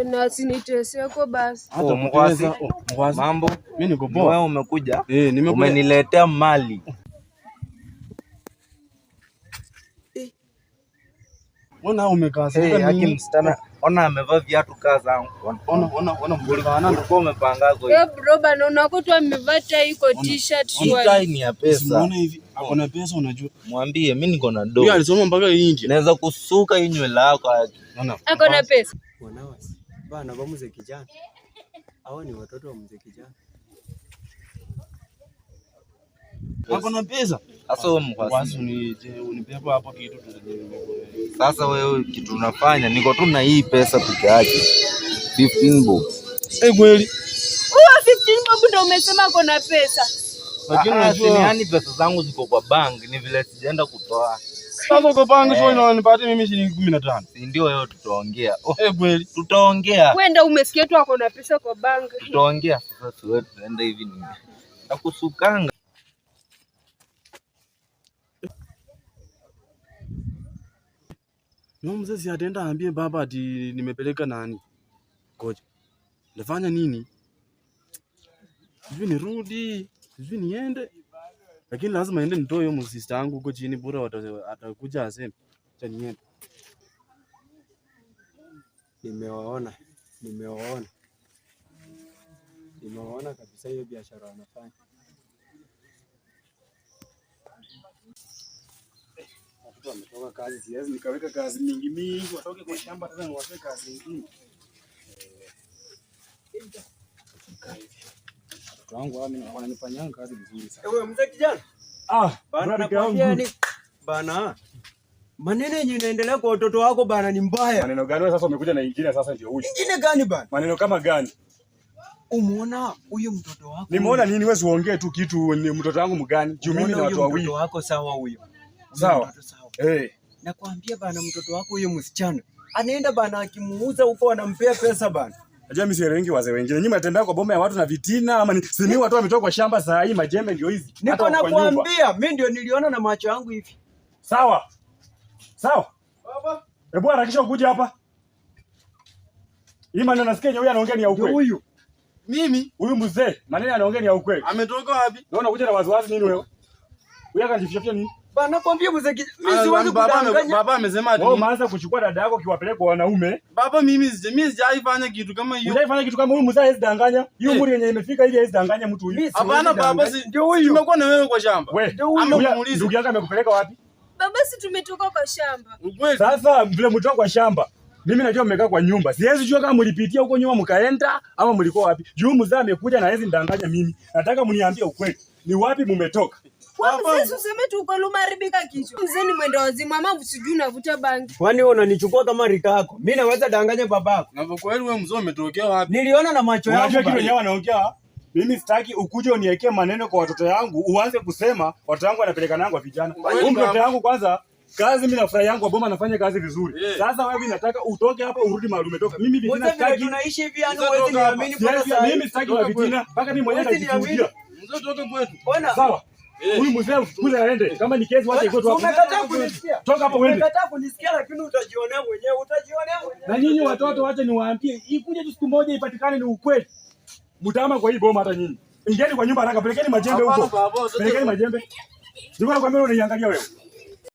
Na sinitese kwa basi. Mkwasi. Mambo. Mimi niko poa. Wewe umekuja? Nimekuja. Umeniletea mali. Ona umekaa sasa haki msichana. Ona amevaa viatu zangu. Ona mbona nani uko umepanga kwa. Bro bana unakuta amevaa tai iko t-shirt shwari. Tai ni ya pesa. Unaona hivi? Akona pesa unajua. Mwambie mimi niko na do. Yeye alisoma mpaka India. Naweza kusuka hii nywele yako. Akona pesa. Wanawasi. Bana ba mzee kijana. Hao ni watoto wa mzee kijana. Akona pesa. Sasa wewe mkwasi unipepa hapo kitu. Sasa wewe kitu unafanya niko tu na hii pesa peke yake. 15 bob. Kweli. 15 bob ndio umesema akona pesa. Lakini unajua yani pesa zangu ziko kwa bank ni vile sijaenda kutoa. Sasa kwa bank sio inanipatia mimi shilingi 15. Si ndio wewe tutaongea. Kweli. Tutaongea. Kwenda umesikia tu akona pesa kwa bank. Tutaongea sasa wewe tuende hivi nini? Nakusukanga. Mzee si ataenda aambie baba ati nimepeleka nani? Ngoja. Nafanya nini? Hivi nirudi, hivi niende. Lakini lazima niende nitoe hiyo msister yangu huko chini bora atakuja aseme. Acha niende. Nimewaona kabisa hiyo biashara wanafanya. Watu wametoka kazi, siwezi nikaweka kazi mingi, watoke kwa shamba tena niwape kazi nyingine. Watu wangu wananifanyia kazi vizuri sana. Wewe mzee kijana? Bana nakwambia ni bana. Maneno yenye inaendelea kwa watoto wako bana ni mbaya. Maneno gani wewe sasa umekuja na ingine sasa ndio huyu? Ingine gani bana? Maneno kama gani? Umeona huyo mtoto wako? Nimeona nini wewe uongee tu kitu ni mtoto wangu mgani? Juu mimi na watu wawili. Mtoto wako sawa huyo. Sawa. Nakwambia bana mtoto wako huyo msichana. Anaenda bana akimuuza huko anampea pesa bana. Najua mimi si wengi wazee wengine. Nyinyi mnatembea kwa boma ya watu na vitina ama ni sini watu wametoka kwa shamba saa hii majembe ndio hizi. Niko nakwambia mimi ndio niliona na macho yangu hivi. Sawa. Baba. Hebu harakisha ukuje hapa. Hii maneno nasikia huyu anaongea ni ya ukweli. Huyu. Mimi huyu mzee maneno anaongea ni ya ukweli. Ametoka wapi? Naona kuja na waziwazi nini wewe? Huyu akajificha nini? Bana nakwambia mzee mimi siwezi kudanganya. Baba amesema ati wewe umeanza kuchukua dada yako kiwapeleka kwa wanaume. Baba mimi sijaifanya kitu kama hiyo. Unafanya kitu kama huyu mzee hawezi danganya. Hiyo umri yenye imefika hivi hawezi danganya mtu huyu. Hapana baba ndio huyu. Tumekuwa na wewe kwa shamba. Ndugu yako amekupeleka wapi? Baba si tumetoka kwa shamba. Sasa vile mtoka kwa shamba. Mimi najua mmekaa kwa nyumba. Siwezi jua kama mlipitia huko nyuma mkaenda ama mlikuwa wapi. Juu mzee amekuja na hawezi ndanganya mimi. Nataka mniambie ukweli. Ni wapi mmetoka? Wewe mzee useme tu uko lumaribika kichwa. Mzee ni mwenda wazimu ama usijui unavuta bangi. Kwani wewe unanichukua kama rika yako? Mimi naweza danganya babako. Na kwa kweli wewe mzee umetokea wapi? Niliona na macho yangu. Unajua kitu wenyewe wanaongea. Mimi sitaki ukuje uniwekee maneno kwa watoto yangu, uanze kusema watoto wangu wanapeleka nangu vijana. Huyu mtoto yangu kwanza kazi mimi na furaha yangu Boma anafanya kazi vizuri. Sasa wewe nataka utoke hapa urudi mahali umetoka. Mimi vijana sitaki. Tunaishi hivi yani wewe niamini kwa sasa. Mimi sitaki wa vijana mpaka mimi mwenyewe nitajikutia. Mzee toka kwetu. Sawa. Huyu mzee ufukuze aende. Kama ni kesi wacha iko tu hapo. Umekataa kunisikia. Toka hapo uende. Umekataa kunisikia lakini utajionea mwenyewe, Na nyinyi watoto wacha niwaambie, ikuje tu siku moja ipatikane ni ukweli. Mtama kwa hii boma hata nyinyi. Ingieni kwa nyumba haraka, pelekeni majembe huko. Pelekeni majembe. Ndio nakwambia unaniangalia wewe.